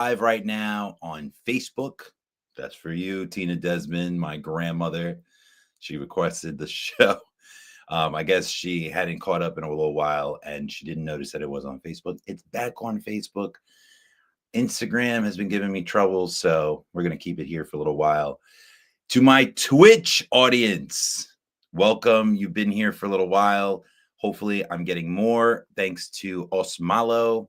live right now on Facebook. That's for you, Tina Desmond, my grandmother. She requested the show. I guess she hadn't caught up in a little while and she didn't notice that it was on Facebook. It's back on Facebook. Instagram has been giving me trouble, so we're going to keep it here for a little while. To my Twitch audience, welcome. You've been here for a little while. Hopefully, I'm getting more thanks to Osmalo.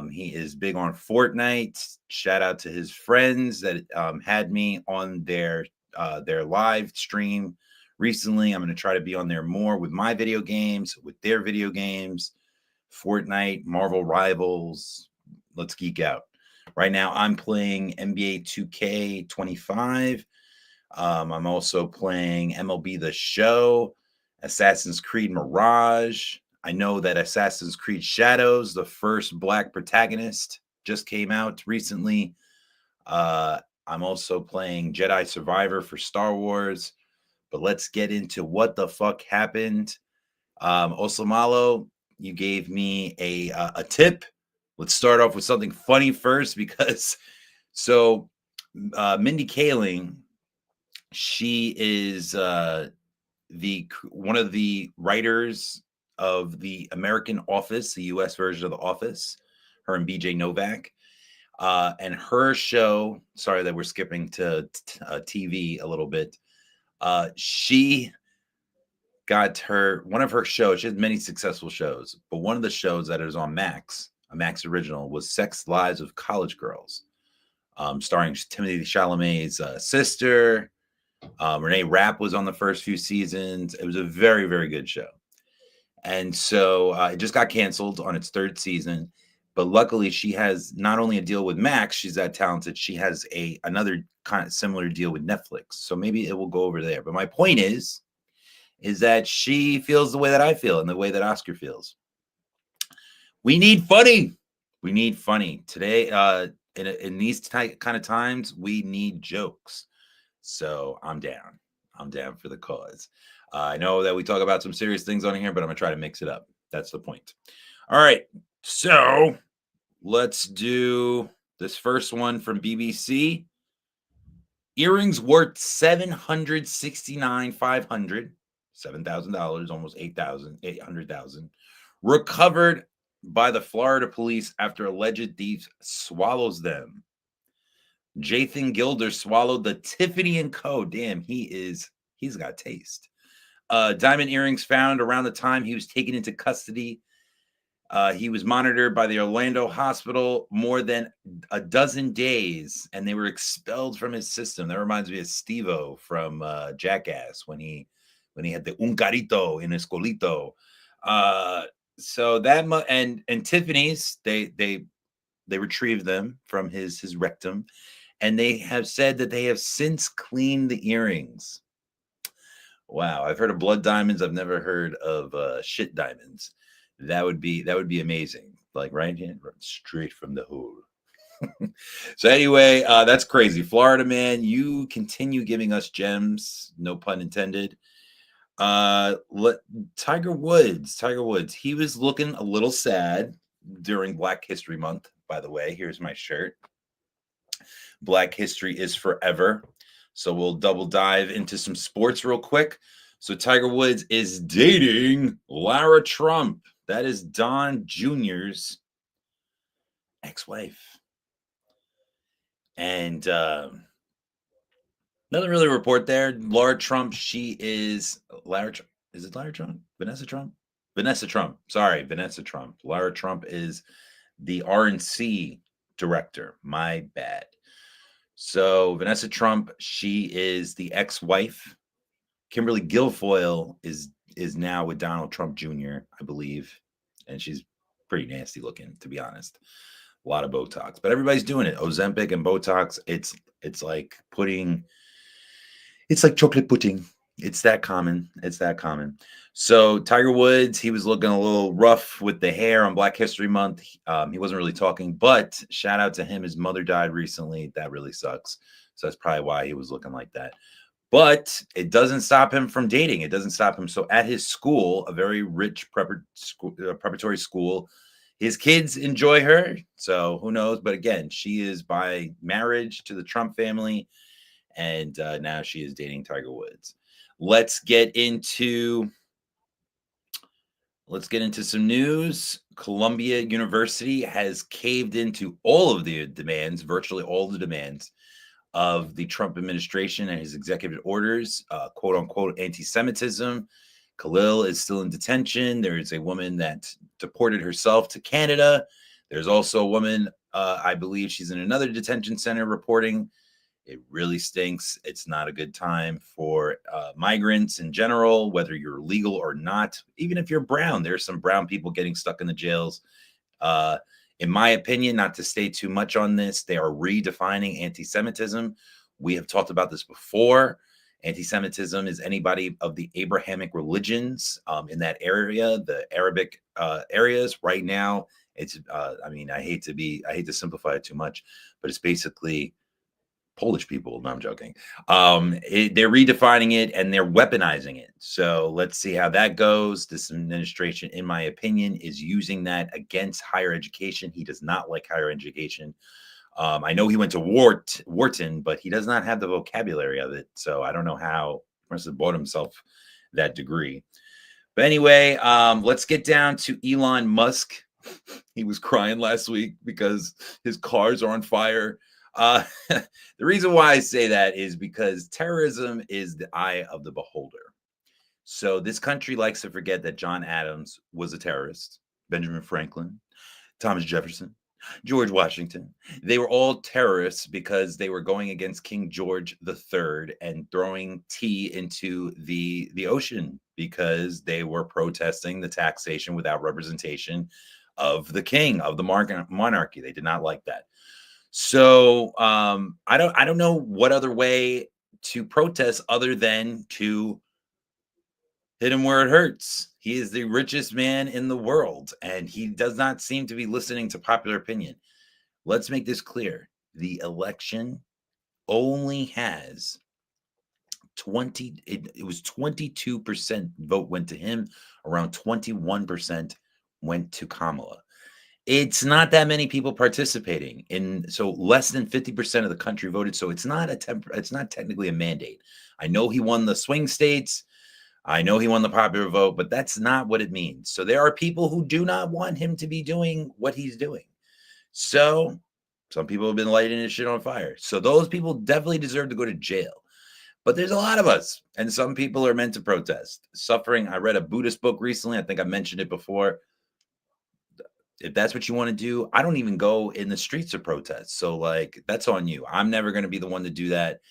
He is big on Fortnite. Shout out to his friends that had me on their live stream recently. I'm going to try to be on there more with my video games, with their video games, Fortnite, Marvel Rivals. Let's geek out. Right now, I'm playing NBA 2K25. I'm also playing MLB The Show, Assassin's Creed Mirage. I know that Assassin's Creed Shadows, the first Black protagonist, just came out recently. I'm also playing Jedi Survivor for Star Wars. But let's get into what the fuck happened. Oslamalo, you gave me a tip. Let's start off with something funny first because Mindy Kaling, she is one of the writers of the American Office, the U.S. version of The Office, her and BJ Novak. And her show, sorry that we're skipping to TV a little bit. She got one of her shows. She has many successful shows, but one of the shows that is on Max, a Max original, was Sex Lives of College Girls, starring Timothée Chalamet's sister. Renee Rapp was on the first few seasons. It was a very, very good show. And so it just got canceled on its third season. But luckily, she has not only a deal with Max, she's that talented. She has another kind of similar deal with Netflix. So maybe it will go over there. But my point is that she feels the way that I feel and the way that Oscar feels. We need funny. We need funny. Today, in these kind of times, we need jokes. So I'm down. I'm down for the cause. I know that we talk about some serious things on here, but I'm going to try to mix it up. That's the point. All right. So let's do this first one from BBC. Earrings worth $769,500, $7,000, almost $800,000, recovered by the Florida police after alleged thief swallows them. Jathan Gilder swallowed the Tiffany & Co. Damn, he's got taste. Diamond earrings found around the time he was taken into custody. He was monitored by the Orlando hospital more than a dozen days, and they were expelled from his system. That reminds me of Steve-O from Jackass when he had the un carito in his colito. So that and Tiffany's, they retrieved them from his rectum, and they have said that they have since cleaned the earrings. Wow, I've heard of blood diamonds. I've never heard of shit diamonds. That would be amazing. Like right hand, straight from the hole. So anyway, that's crazy. Florida man, you continue giving us gems. No pun intended. Tiger Woods. He was looking a little sad during Black History Month. By the way, here's my shirt. Black History is forever. So we'll double dive into some sports real quick. So Tiger Woods is dating Lara Trump. That is Don Jr.'s ex-wife. And nothing really to report there. Lara Trump, she is is it Lara Trump? Vanessa Trump? Vanessa Trump. Sorry, Vanessa Trump. Lara Trump is the RNC director. My bad. So Vanessa Trump, she is the ex-wife. Kimberly Guilfoyle is now with Donald Trump Jr., I believe. And she's pretty nasty looking, to be honest. A lot of Botox. But everybody's doing it. Ozempic and Botox, it's like pudding. It's like chocolate pudding. It's that common. So Tiger Woods, he was looking a little rough with the hair on Black History Month. He wasn't really talking, but shout out to him. His mother died recently. That really sucks. So that's probably why he was looking like that. But it doesn't stop him from dating. It doesn't stop him. So at his school, a very rich preparatory school, His kids enjoy her, so who knows? But again, she is by marriage to the Trump family, and now she is dating Tiger Woods. Let's get into some news. Columbia University has caved into all of the demands, virtually all the demands of the Trump administration and his executive orders, quote unquote anti-Semitism. Khalil is still in detention. There is a woman that deported herself to Canada. There's also a woman, I believe she's in another detention center reporting. It really stinks. It's not a good time for migrants in general, whether you're legal or not. Even if you're brown, there's some brown people getting stuck in the jails. Uh, in my opinion, not to stay too much on this, they are redefining anti-Semitism. We have talked about this before. Anti-Semitism is anybody of the Abrahamic religions in that area, the Arabic areas. Right now, it's I mean, I hate to simplify it too much, but it's basically Polish people. No, I'm joking. They're redefining it and they're weaponizing it. So let's see how that goes. This administration, in my opinion, is using that against higher education. He does not like higher education. I know he went to Wharton, but he does not have the vocabulary of it. So I don't know how he must have bought himself that degree. But anyway, let's get down to Elon Musk. He was crying last week because his cars are on fire. The reason why I say that is because terrorism is the eye of the beholder. So this country likes to forget that John Adams was a terrorist, Benjamin Franklin, Thomas Jefferson, George Washington. They were all terrorists because they were going against King George III and throwing tea into the ocean because they were protesting the taxation without representation of the king, of the monarchy. They did not like that. So I don't know what other way to protest other than to hit him where it hurts. He is the richest man in the world, and he does not seem to be listening to popular opinion. Let's make this clear. The election only has 20, it was 22% vote went to him, around 21% went to Kamala. It's not that many people participating in, so less than 50% of the country voted. So it's not it's not technically a mandate. I know he won the swing states. I know he won the popular vote, but that's not what it means. So there are people who do not want him to be doing what he's doing. So some people have been lighting his shit on fire. So those people definitely deserve to go to jail. But there's a lot of us, and some people are meant to protest. Suffering. I read a Buddhist book recently. I think I mentioned it before. If that's what you want to do, I don't even go in the streets to protest. So, like, that's on you. I'm never going to be the one to do that.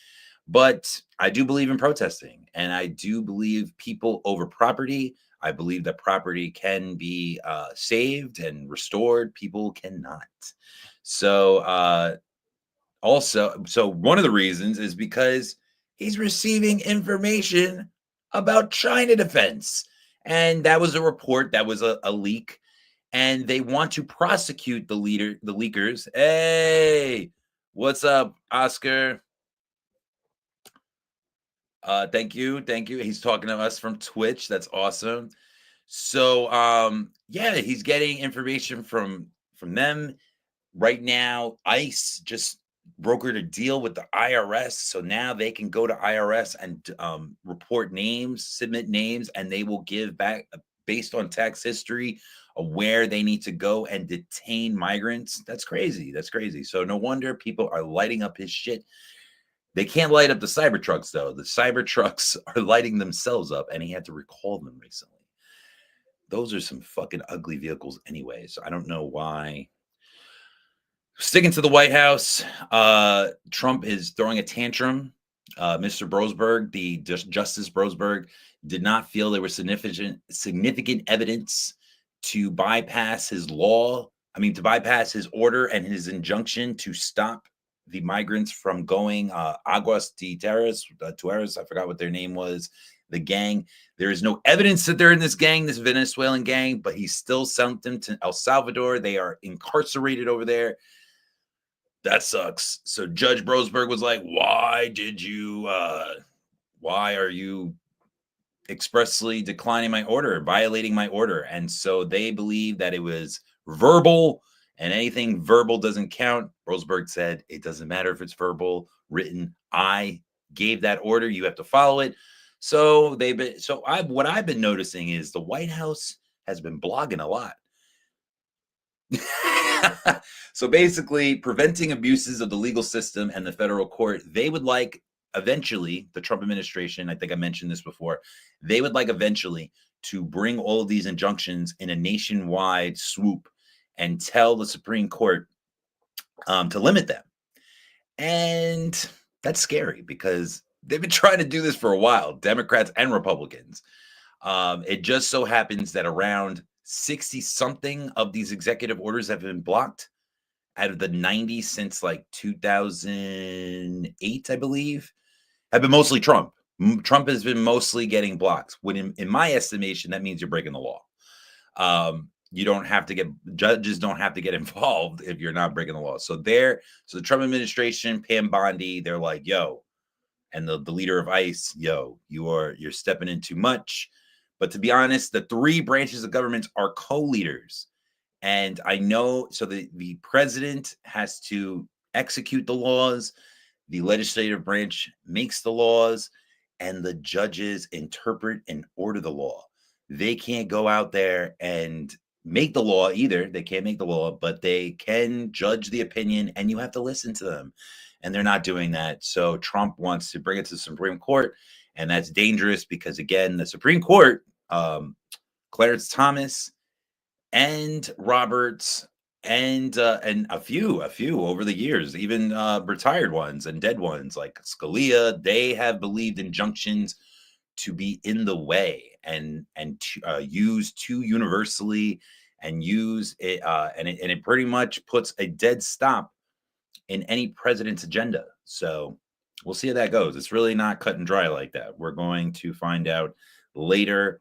But I do believe in protesting, and I do believe people over property. I believe that property can be saved and restored. People cannot. So, so one of the reasons is because he's receiving information about China defense. And that was a report, that was a leak. And they want to prosecute the leakers. Hey, what's up, Oscar? Thank you. He's talking to us from Twitch. That's awesome. So yeah, he's getting information from them. Right now, ICE just brokered a deal with the IRS. So now they can go to IRS and report names, submit names, and they will give back based on tax history of where they need to go and detain migrants. That's crazy. That's crazy. So no wonder people are lighting up his shit. They can't light up the Cybertrucks, though. The Cybertrucks are lighting themselves up, and he had to recall them recently. Those are some fucking ugly vehicles anyway. So I don't know why. Sticking to the White House, Trump is throwing a tantrum. Mr. Brosberg, the Justice Brosberg, did not feel there was significant evidence to bypass his law. I mean, to bypass his order and his injunction to stop the migrants from going Aguas de Tueras, I forgot what their name was, the gang. There is no evidence that they're in this gang, this Venezuelan gang, but he still sent them to El Salvador. They are incarcerated over there. That sucks. So Judge Brosberg was like, why are you expressly declining my order, violating my order? And so they believe that it was verbal, and anything verbal doesn't count. Roseberg said it doesn't matter if it's verbal, written. I gave that order. You have to follow it. So they've been. So I what I've been noticing is the White House has been blogging a lot. So basically, preventing abuses of the legal system and the federal court, they would like eventually, the Trump administration, I think I mentioned this before, they would like eventually to bring all of these injunctions in a nationwide swoop and tell the Supreme Court to limit them. And that's scary because they've been trying to do this for a while, Democrats and Republicans. It just so happens that around 60 something of these executive orders have been blocked out of the 90 since like 2008, I believe, have been mostly Trump. Trump has been mostly getting blocked. When, in my estimation, that means you're breaking the law. You don't have to get judges don't have to get involved if you're not breaking the law. So the Trump administration, Pam Bondi, they're like, yo, and the leader of ICE, yo, you're stepping in too much. But to be honest, the three branches of government are co-leaders. And I know, so the president has to execute the laws, the legislative branch makes the laws, and the judges interpret and order the law. They can't go out there and make the law either. They can't make the law, but they can judge the opinion, and you have to listen to them. And they're not doing that. So Trump wants to bring it to the Supreme Court, and that's dangerous because, again, the Supreme Court, Clarence Thomas and Roberts and a few over the years, even retired ones and dead ones like Scalia, they have believed injunctions to be in the way and used too universally and use it and it pretty much puts a dead stop in any president's agenda. So we'll see how that goes. It's really not cut and dry like that. We're going to find out later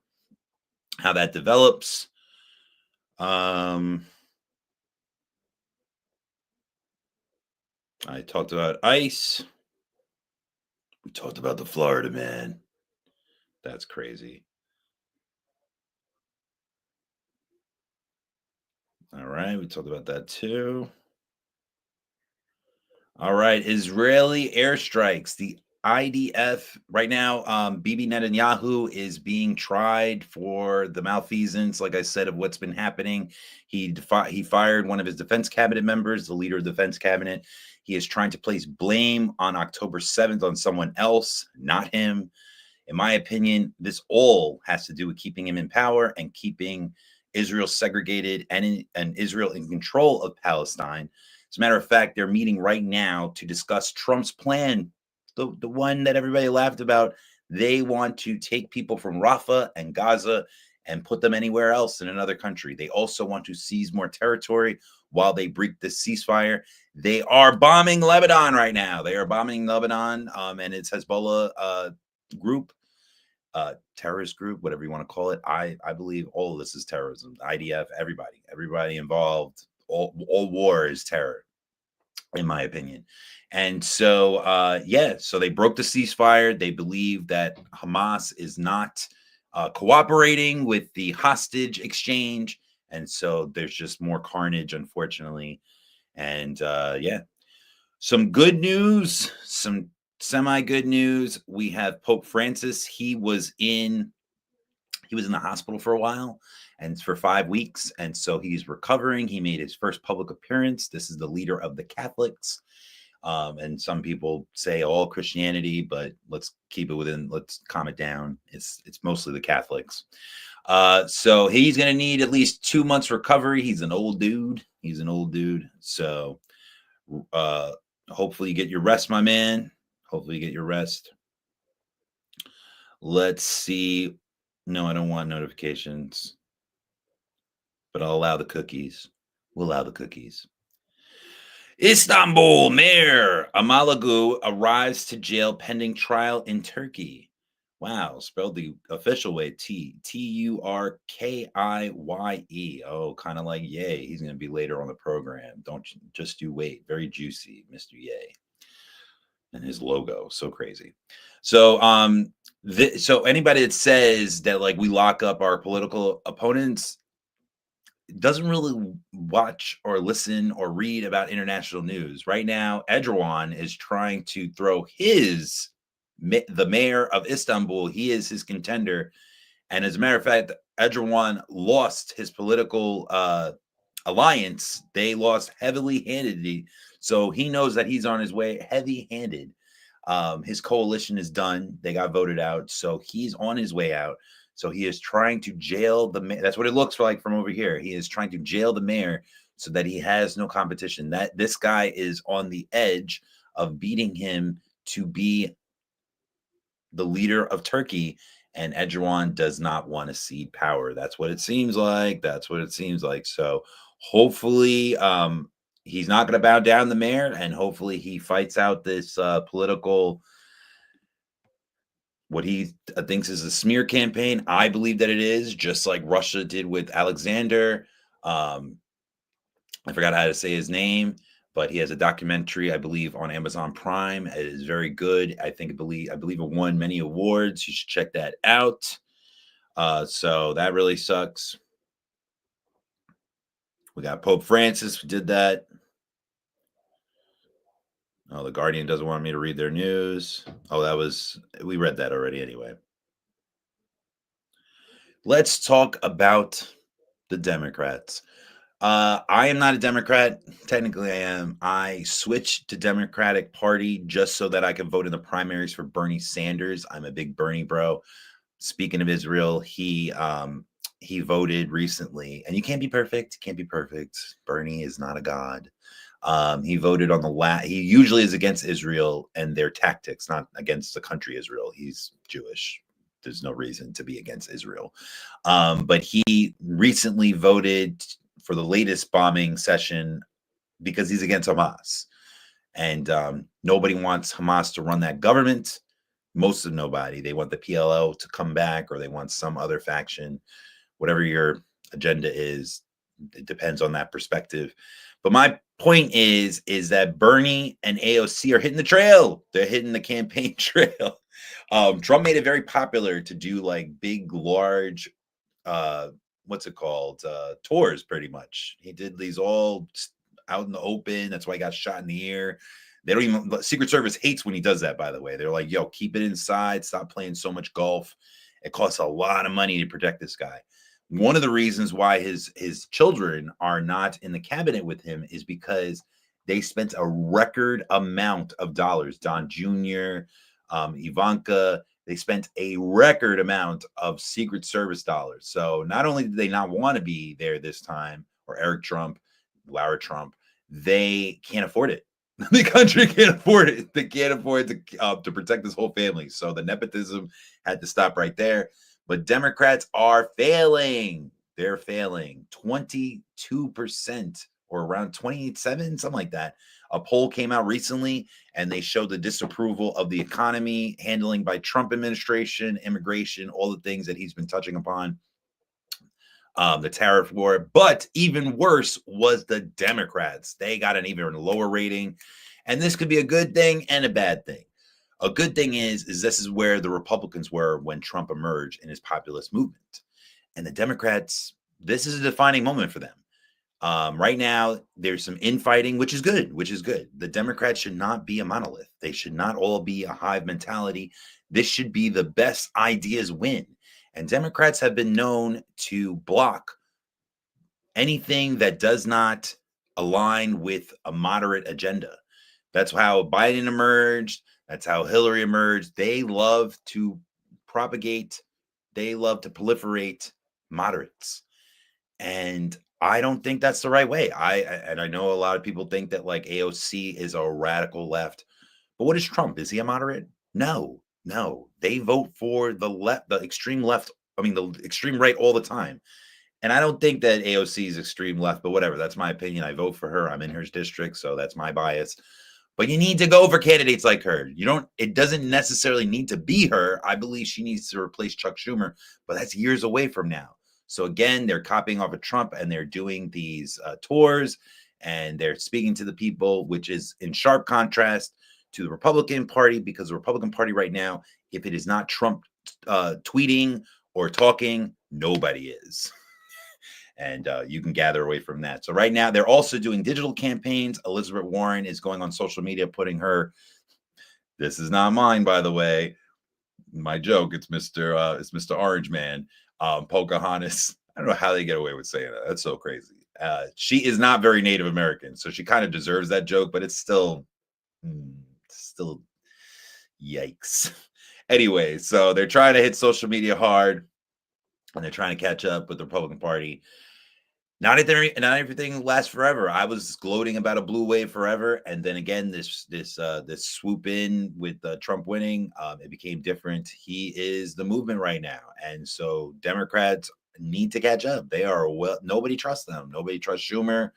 how that develops. I talked about ICE. We talked about the Florida man. That's crazy. All right, we talked about that too. All right, Israeli airstrikes. The IDF right now, Bibi Netanyahu is being tried for the malfeasance, like I said, of what's been happening. He fired one of his defense cabinet members, the leader of the defense cabinet. He is trying to place blame on October 7th on someone else, not him. In my opinion, this all has to do with keeping him in power and keeping Israel segregated and Israel in control of Palestine. As a matter of fact, they're meeting right now to discuss Trump's plan, the one that everybody laughed about. They want to take people from Rafah and Gaza and put them anywhere else in another country. They also want to seize more territory while they break the ceasefire. They are bombing Lebanon right now. They are bombing Lebanon, and it's Hezbollah group, terrorist group, whatever you want to call it. I believe all of this is terrorism. IDF, everybody involved. All war is terror, in my opinion. And so, so they broke the ceasefire. They believe that Hamas is not cooperating with the hostage exchange. And so there's just more carnage, unfortunately. And some good news, some semi good news. We have Pope Francis. He was in the hospital for a while and for 5 weeks. And so he's recovering. He made his first public appearance. This is the leader of the Catholics. And some people say all Christianity, but let's calm it down. It's mostly the Catholics. So he's going to need at least 2 months recovery. He's an old dude. So, hopefully you get your rest, my man. Hopefully you get your rest. Let's see. No, I don't want notifications, but I'll allow the cookies. We'll allow the cookies. Istanbul Mayor Amalagu arrives to jail pending trial in Turkey. Wow, spelled the official way, Turkiye. Oh, kind of like Ye. He's going to be later on the program. Just you wait. Very juicy, Mr. Ye. And his logo, so crazy. So, so anybody that says that like we lock up our political opponents, doesn't really watch or listen or read about international news. Right now, Erdogan is trying to throw the mayor of Istanbul. He is his contender, and as a matter of fact, Erdogan lost his political alliance. They lost heavily handedly, so he knows that he's on his way heavy handed. His coalition is done. They got voted out. So he's on his way out. So he is trying to jail the mayor. That's what it looks like from over here. He is trying to jail the mayor so that he has no competition. That this guy is on the edge of beating him to be the leader of Turkey. And Erdogan does not want to cede power. That's what it seems like. That's what it seems like. So hopefully, he's not going to bow down the mayor, and hopefully he fights out this political, what he thinks is a smear campaign. I believe that it is, just like Russia did with Alexander. I forgot how to say his name, but he has a documentary, I believe, on Amazon Prime. It is very good. I believe it won many awards. You should check that out. So that really sucks. We got Pope Francis who did that. Oh, the Guardian doesn't want me to read their news. Oh, we read that already anyway. Let's talk about the Democrats. I am not a Democrat. Technically, I am. I switched to Democratic Party just so that I could vote in the primaries for Bernie Sanders. I'm a big Bernie bro. Speaking of Israel, he voted recently, and you can't be perfect. Can't be perfect. Bernie is not a god. He voted on he usually is against Israel and their tactics, not against the country Israel. He's Jewish. There's no reason to be against Israel. But he recently voted for the latest bombing session because he's against Hamas. And nobody wants Hamas to run that government. Most of nobody. They want the PLO to come back, or they want some other faction. Whatever your agenda is, it depends on that perspective. But my point is that Bernie and AOC are hitting the trail. They're hitting the campaign trail. Trump made it very popular to do like big, large, what's it called? Tours, pretty much. He did these all out in the open. That's why he got shot in the ear. They don't even, Secret Service hates when he does that, by the way. They're like, yo, keep it inside. Stop playing so much golf. It costs a lot of money to protect this guy. One of the reasons why his children are not in the cabinet with him is because they spent a record amount of dollars. Don Jr., Ivanka, they spent a record amount of Secret Service dollars. So not only did they not want to be there this time, or Eric Trump, Lara Trump, they can't afford it. The country can't afford it. They can't afford to protect this whole family. So the nepotism had to stop right there. But Democrats are failing. They're failing. 22%, or around 27, something like that. A poll came out recently, and they showed the disapproval of the economy handling by Trump administration, immigration, all the things that he's been touching upon, the tariff war. But even worse was the Democrats. They got an even lower rating. And this could be a good thing and a bad thing. A good thing is this is where the Republicans were when Trump emerged in his populist movement. And the Democrats, this is a defining moment for them. Right now, there's some infighting, which is good, The Democrats should not be a monolith. They should not all be a hive mentality. This should be the best ideas win. And Democrats have been known to block anything that does not align with a moderate agenda. That's how Biden emerged. That's how Hillary emerged. They love to propagate, they love to proliferate moderates. And I don't think that's the right way. I know a lot of people think that like AOC is a radical left. But what is Trump? Is he a moderate? No. They vote for the left, the extreme left, the extreme right all the time. And I don't think that AOC is extreme left, but whatever. That's my opinion. I vote for her. I'm in her district, so that's my bias. But you need to go for candidates like her. It doesn't necessarily need to be her. I believe she needs to replace Chuck Schumer, but that's years away from now. So again, they're copying off of Trump, and they're doing these tours, and they're speaking to the people, which is in sharp contrast to the Republican Party, because the Republican Party right now, if it is not Trump tweeting or talking, nobody is. and you can gather away from that. So right now, they're also doing digital campaigns. Elizabeth Warren is going on social media, putting her. This is not mine, by the way. My joke. It's Mr. Orange Man. Pocahontas. I don't know how they get away with saying that. That's so crazy. She is not very Native American, so she kind of deserves that joke, but it's still yikes. Anyway, so they're trying to hit social media hard, and they're trying to catch up with the Republican Party. Not everything lasts forever. I was gloating about a blue wave forever, and then again, this swoop in with Trump winning, it became different. He is the movement right now, and so Democrats need to catch up. They are nobody trusts them. Nobody trusts Schumer.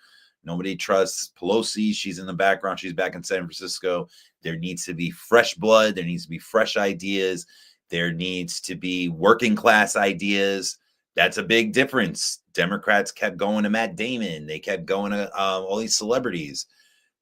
Nobody trusts Pelosi. She's in the background. She's back in San Francisco. There needs to be fresh blood. There needs to be fresh ideas. There needs to be working class ideas. That's a big difference. Democrats kept going to Matt Damon. They kept going to all these celebrities.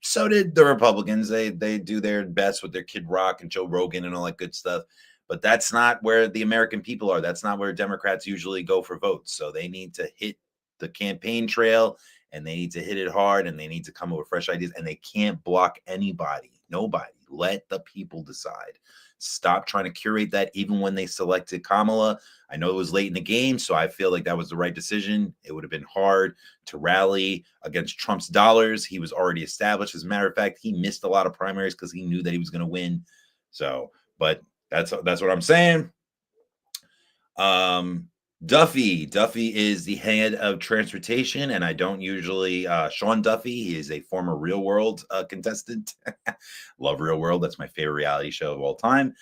So did the Republicans. They do their best with their Kid Rock and Joe Rogan and all that good stuff. But that's not where the American people are. That's not where Democrats usually go for votes. So they need to hit the campaign trail, and they need to hit it hard, and they need to come up with fresh ideas, and they can't block anybody. Nobody. Let the people decide. Stop trying to curate that. Even when they selected Kamala, I know it was late in the game, so I feel like that was the right decision. It would have been hard to rally against Trump's dollars. He was already established. As a matter of fact, he missed a lot of primaries because he knew that he was going to win. So, but that's what I'm saying. Duffy is the head of transportation, and I don't usually Sean Duffy. He is a former Real World contestant. Love Real World. That's my favorite reality show of all time.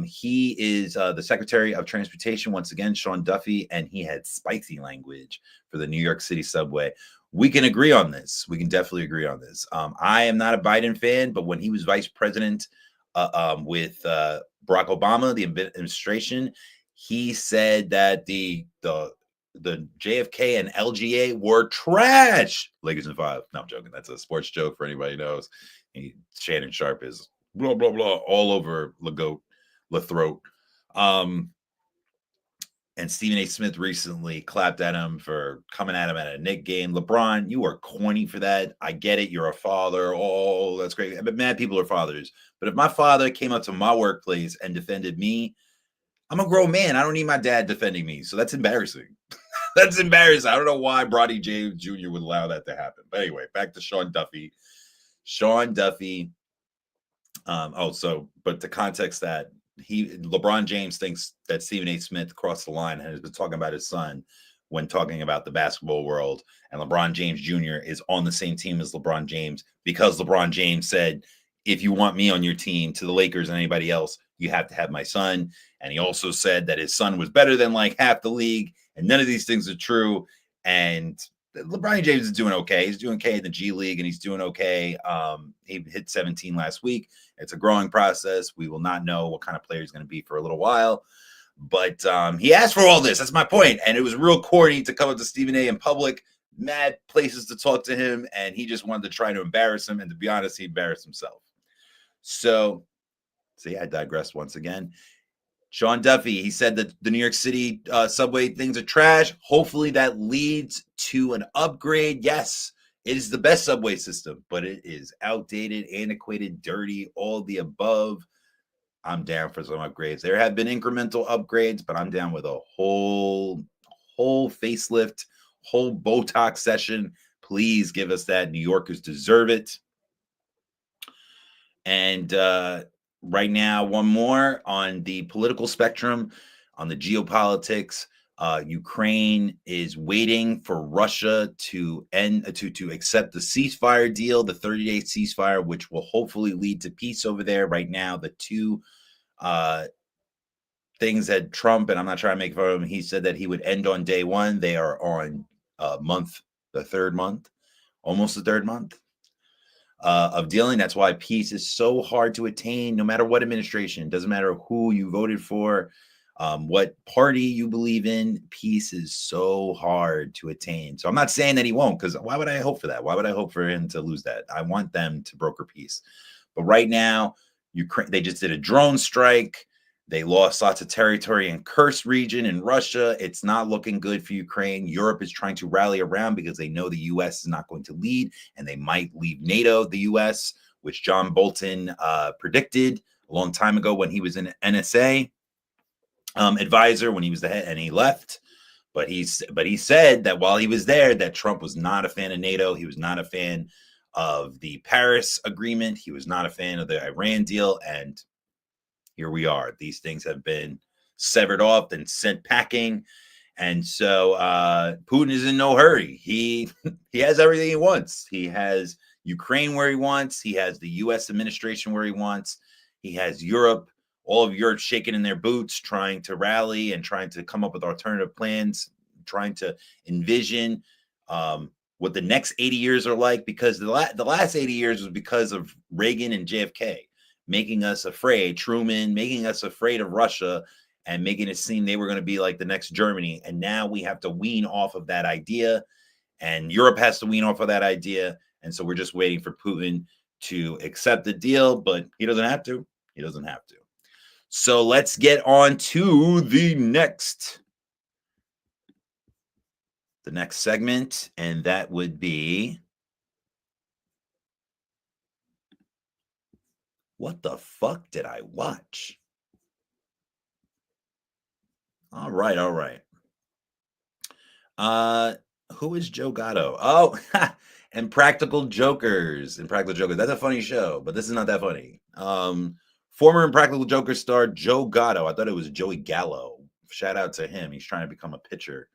He is the Secretary of Transportation once again, Sean Duffy, and he had spicy language for the New York City subway. We can agree on this. We can definitely agree on this. I am not a Biden fan, but when he was vice president with Barack Obama, the administration, he said that the JFK and LGA were trash. Lakers in 5. No, I'm joking. That's a sports joke for anybody who knows. Shannon Sharp is blah, blah, blah all over LaThroat. And Stephen A. Smith recently clapped at him for coming at him at a Knick game. LeBron, you are corny for that. I get it. You're a father. Oh, that's great. But mad people are fathers. But if my father came up to my workplace and defended me, I'm a grown man. I don't need my dad defending me. So that's embarrassing. That's embarrassing. I don't know why Bronny James Jr. would allow that to happen. But anyway, back to Sean Duffy. But the context that LeBron James thinks that Stephen A. Smith crossed the line and has been talking about his son when talking about the basketball world. And LeBron James Jr. is on the same team as LeBron James because LeBron James said, if you want me on your team to the Lakers and anybody else, you have to have my son. And he also said that his son was better than like half the league. And none of these things are true. And LeBron James is doing okay. He's doing okay in the G League, and he's doing okay. He hit 17 last week. It's a growing process. We will not know what kind of player he's going to be for a little while. But he asked for all this. That's my point. And it was real corny to come up to Stephen A. in public, mad places to talk to him, and he just wanted to try to embarrass him. And to be honest, he embarrassed himself. So, see, I digressed once again. Sean Duffy, he said that the New York City subway things are trash. Hopefully that leads to an upgrade. Yes, it is the best subway system, but it is outdated, antiquated, dirty, all the above. I'm down for some upgrades. There have been incremental upgrades, but I'm down with a whole facelift, whole Botox session. Please give us that. New Yorkers deserve it. And right now, one more on the political spectrum, on the geopolitics. Ukraine is waiting for Russia to accept the ceasefire deal, the 30-day ceasefire, which will hopefully lead to peace over there. Right now, the two things that Trump, and I'm not trying to make fun of him, he said that he would end on day one. They are on the third month of dealing. That's why peace is so hard to attain, no matter what administration. It doesn't matter who you voted for, what party you believe in. Peace is so hard to attain. So I'm not saying that he won't, because why would I hope for that? Why would I hope for him to lose that? I want them to broker peace. But right now, Ukraine, they just did a drone strike. They lost lots of territory in Kursk region in Russia. It's not looking good for Ukraine. Europe is trying to rally around because they know the U.S. is not going to lead, and they might leave NATO, the U.S., which John Bolton predicted a long time ago when he was an NSA advisor, when he was the head, and he left. But he said that while he was there, that Trump was not a fan of NATO. He was not a fan of the Paris Agreement. He was not a fan of the Iran deal, and here we are. These things have been severed off and sent packing. And so Putin is in no hurry. He has everything he wants. He has Ukraine where he wants. He has the U.S. administration where he wants. He has Europe, all of Europe shaking in their boots, trying to rally and trying to come up with alternative plans, trying to envision what the next 80 years are like, because the last 80 years was because of Reagan and JFK making us afraid, Truman making us afraid of Russia and making it seem they were going to be like the next Germany. And now we have to wean off of that idea, and Europe has to wean off of that idea. And so we're just waiting for Putin to accept the deal, but he doesn't have to. He doesn't have to. So let's get on to the next segment, and that would be, what the fuck did I watch? All right. Who is Joe Gatto? Oh, and Practical Jokers. That's a funny show, but this is not that funny. Former Impractical Jokers star Joe Gatto. I thought it was Joey Gallo. Shout out to him. He's trying to become a pitcher.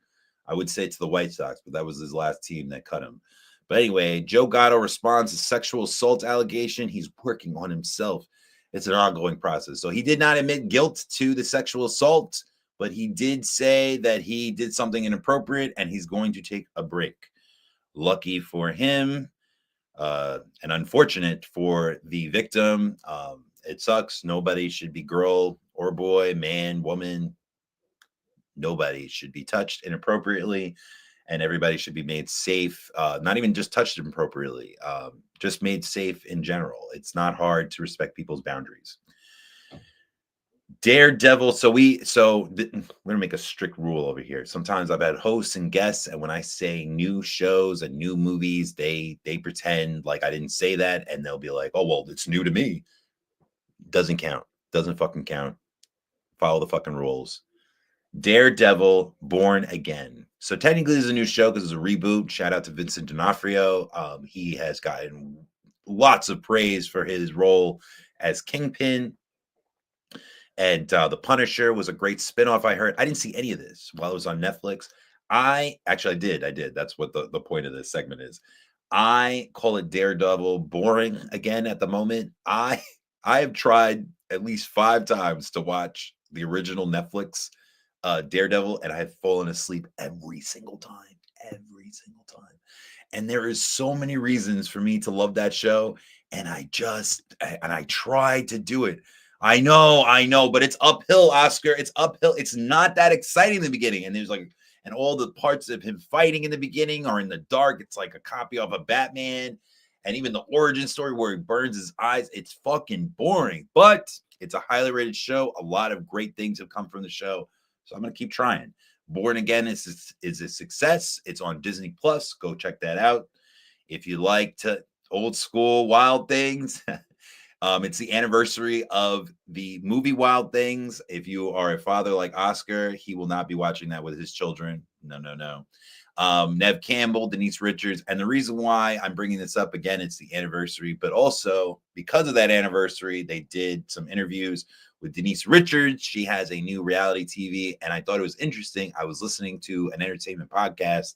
I would say to the White Sox, but that was his last team that cut him. But anyway, Joe Gatto responds to sexual assault allegation. He's working on himself. It's an ongoing process. So he did not admit guilt to the sexual assault, but he did say that he did something inappropriate and he's going to take a break. Lucky for him, and unfortunate for the victim. It sucks. Nobody should be girl or boy, man, woman. Nobody should be touched inappropriately, and everybody should be made safe. Not even just touched inappropriately, just made safe in general. It's not hard to respect people's boundaries. Daredevil. We're gonna make a strict rule over here. Sometimes I've had hosts and guests, and when I say new shows and new movies, they pretend like I didn't say that, and they'll be like, "Oh well, it's new to me." Doesn't count. Doesn't fucking count. Follow the fucking rules. Daredevil, Born Again. So technically, this is a new show because it's a reboot. Shout out to Vincent D'Onofrio. He has gotten lots of praise for his role as Kingpin. And The Punisher was a great spinoff. I heard. I didn't see any of this while it was on Netflix. I did. That's what the point of this segment is. I call it Daredevil boring again at the moment. I have tried at least 5 times to watch the original Netflix Daredevil, and I have fallen asleep every single time. And there is so many reasons for me to love that show, and I tried to do it. I know, but it's uphill, Oscar. It's uphill. It's not that exciting in the beginning. And and all the parts of him fighting in the beginning are in the dark. It's like a copy of a Batman. And even the origin story where he burns his eyes, it's fucking boring. But it's a highly rated show. A lot of great things have come from the show. So I'm going to keep trying. Born Again is a success. It's on Disney Plus. Go check that out. If you like old school wild things, it's the anniversary of the movie Wild Things. If you are a father like Oscar, he will not be watching that with his children. No. Nev Campbell, Denise Richards. And the reason why I'm bringing this up again, it's the anniversary, but also because of that anniversary, they did some interviews with Denise Richards. She has a new reality TV, and I thought it was interesting. I was listening to an entertainment podcast,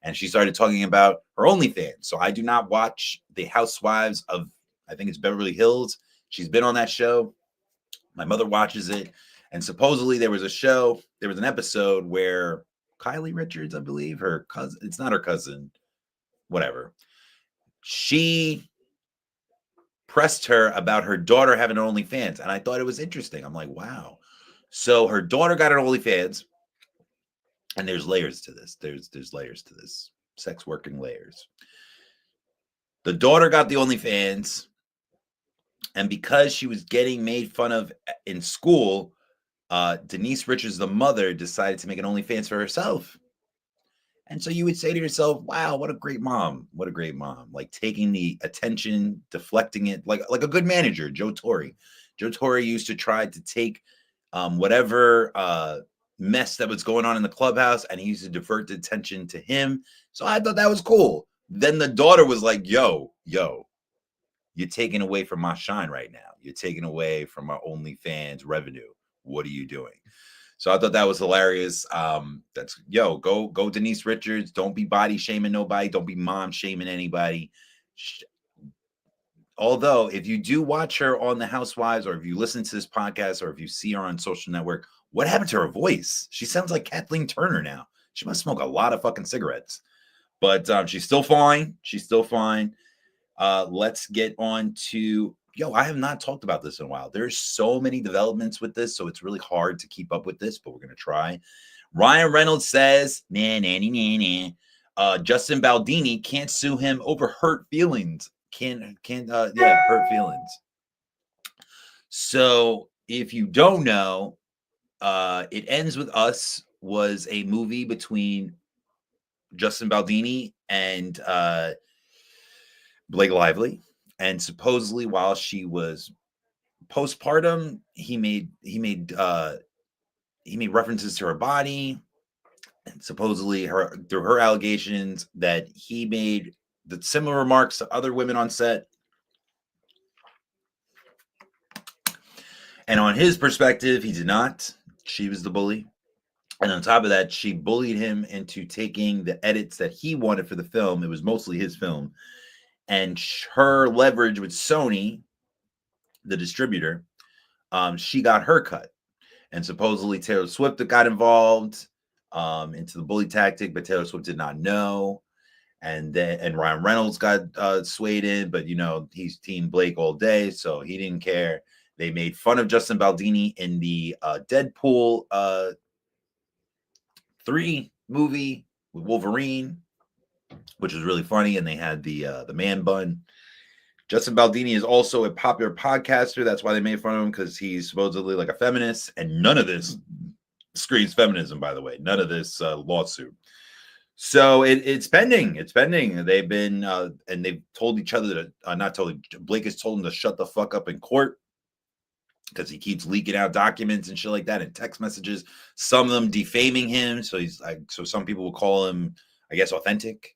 and she started talking about her OnlyFans. So I do not watch the Housewives of, I think it's Beverly Hills. She's been on that show. My mother watches it. And supposedly there was an episode where Kylie Richards, I believe, her cousin, it's not her cousin, whatever. She pressed her about her daughter having an OnlyFans. And I thought it was interesting. I'm like, wow. So her daughter got an OnlyFans. And there's layers to this. There's layers to this. Sex working layers. The daughter got the OnlyFans. And because she was getting made fun of in school, Denise Richards, the mother, decided to make an OnlyFans for herself. And so you would say to yourself, wow, what a great mom. What a great mom. Like taking the attention, deflecting it, like a good manager, Joe Torre. Joe Torre used to try to take whatever mess that was going on in the clubhouse, and he used to divert the attention to him. So I thought that was cool. Then the daughter was like, yo, you're taking away from my shine right now. You're taking away from my OnlyFans revenue. What are you doing? So I thought that was hilarious. That's go Denise Richards. Don't be body shaming nobody. Don't be mom shaming anybody. Although, if you do watch her on The Housewives, or if you listen to this podcast, or if you see her on social network, what happened to her voice? She sounds like Kathleen Turner now. She must smoke a lot of fucking cigarettes. But she's still fine. She's still fine. Let's get on to I have not talked about this in a while. There's so many developments with this, so it's really hard to keep up with this, but we're gonna try. Ryan Reynolds says, Justin Baldini can't sue him over hurt feelings. Hurt feelings. So if you don't know, It Ends With Us was a movie between Justin Baldini and Blake Lively, and supposedly while she was postpartum, he made references to her body, and supposedly through her allegations that he made the similar remarks to other women on set. And on his perspective, he did not. She was the bully. And on top of that, she bullied him into taking the edits that he wanted for the film. It was mostly his film. And her leverage with Sony, the distributor, she got her cut. And supposedly Taylor Swift got involved into the bully tactic, but Taylor Swift did not know. And Ryan Reynolds got swayed in, but he's Team Blake all day, so he didn't care. They made fun of Justin Baldini in the Deadpool 3 movie with Wolverine, which was really funny, and they had the man bun. Justin Baldini is also a popular podcaster. That's why they made fun of him, because he's supposedly like a feminist, and none of this screams feminism, by the way. None of this lawsuit. So it's pending. It's pending. They've been and they've told each other to not told. Blake has told him to shut the fuck up in court, because he keeps leaking out documents and shit like that, and text messages. Some of them defaming him. So so some people will call him, I guess, authentic.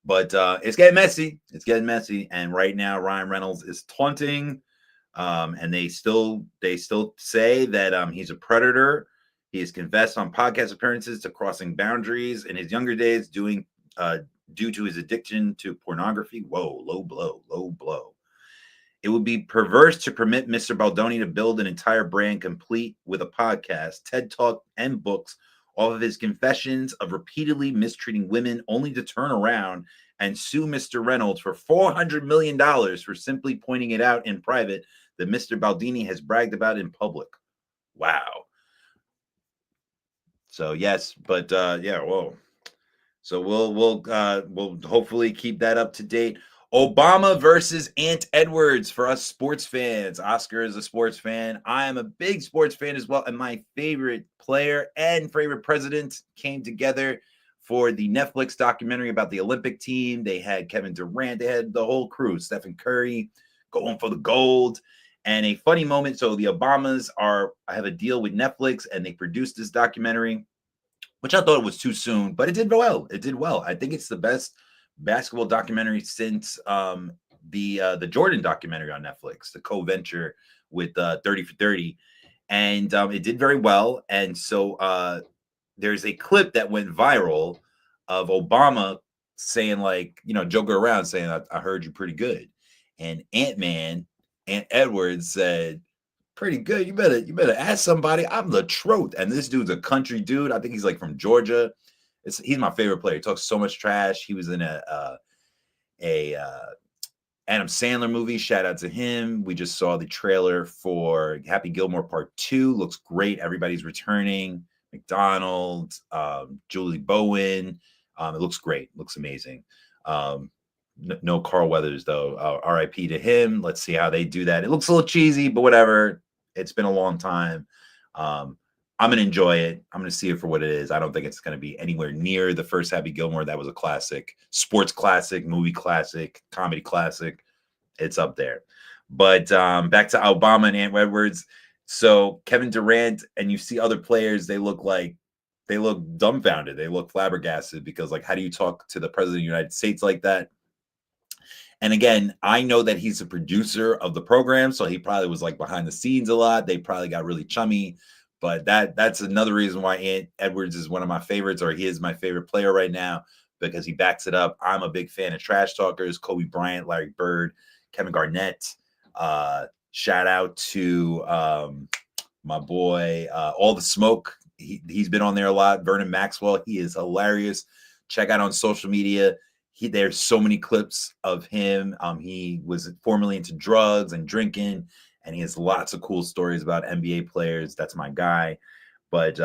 But it's getting messy. It's getting messy. And right now, Ryan Reynolds is taunting, and they still say that he's a predator. He has confessed on podcast appearances to crossing boundaries in his younger days, due to his addiction to pornography. Whoa, low blow, low blow. It would be perverse to permit Mr. Baldoni to build an entire brand complete with a podcast, TED Talk, and books off of his confessions of repeatedly mistreating women, only to turn around and sue Mr. Reynolds for $400 million for simply pointing it out in private that Mr. Baldini has bragged about in public. Wow. So yes, but whoa. So we'll hopefully keep that up to date. Obama versus Ant Edwards for us sports fans. Oscar is a sports fan. I am a big sports fan as well. And my favorite player and favorite president came together for the Netflix documentary about the Olympic team. They had Kevin Durant. They had the whole crew, Stephen Curry, going for the gold. And a funny moment. So the Obamas I have a deal with Netflix, and they produced this documentary, which I thought it was too soon, but it did well. It did well. I think it's the best basketball documentary since the Jordan documentary on Netflix, the co-venture with 30 for 30. And it did very well. And so there's a clip that went viral of Obama saying, like, joking around, saying, I heard you pretty good. And Ant Edwards said, pretty good. You better ask somebody. I'm the truth. And this dude's a country dude. I think he's like from Georgia. He's my favorite player. He talks so much trash. He was in a Adam Sandler movie. Shout out to him. We just saw the trailer for Happy Gilmore Part 2. Looks great. Everybody's returning. McDonald, Julie Bowen. It looks great. Looks amazing. No Carl Weathers, though. RIP to him. Let's see how they do that. It looks a little cheesy, but whatever. It's been a long time. I'm gonna enjoy it. I'm gonna see it for what it is. I don't think it's gonna be anywhere near the first Happy Gilmore. That was a classic, sports classic, movie classic, comedy classic. It's up there. But back to Obama and Ant Edwards. So Kevin Durant, and you see other players, they look dumbfounded. They look flabbergasted because, like, how do you talk to the president of the United States like that? And again, I know that he's a producer of the program, so he probably was like behind the scenes a lot. They probably got really chummy, but that's another reason why Ant Edwards is one of my favorites, or he is my favorite player right now, because he backs it up. I'm a big fan of trash talkers: Kobe Bryant, Larry Bird, Kevin Garnett. Shout out to my boy, All the Smoke. He's been on there a lot. Vernon Maxwell. He is hilarious. Check out on social media. There's so many clips of him. He was formerly into drugs and drinking, and he has lots of cool stories about NBA players. That's my guy. But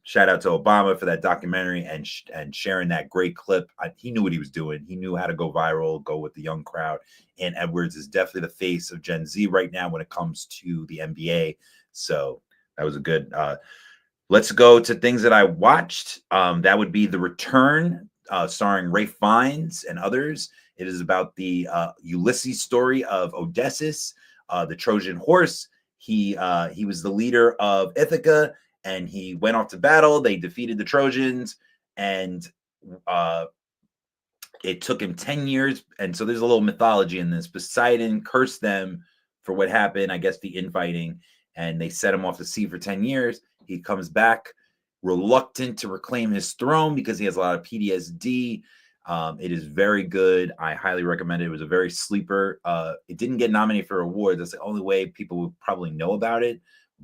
shout out to Obama for that documentary and sharing that great clip. He knew what he was doing. He knew how to go viral, go with the young crowd. And Edwards is definitely the face of Gen Z right now when it comes to the NBA. So that was a good. Let's go to things that I watched. That would be The Return, starring Ralph Fiennes and others. It is about the Ulysses story of Odysseus, the Trojan horse. He was the leader of Ithaca, and he went off to battle. They defeated the Trojans, and it took him 10 years. And so there's a little mythology in this. Poseidon cursed them for what happened, I guess the infighting, and they set him off to sea for 10 years. He comes back reluctant to reclaim his throne because he has a lot of PTSD. It is very good. I highly recommend it. It was a very sleeper. It didn't get nominated for awards. That's the only way people would probably know about it.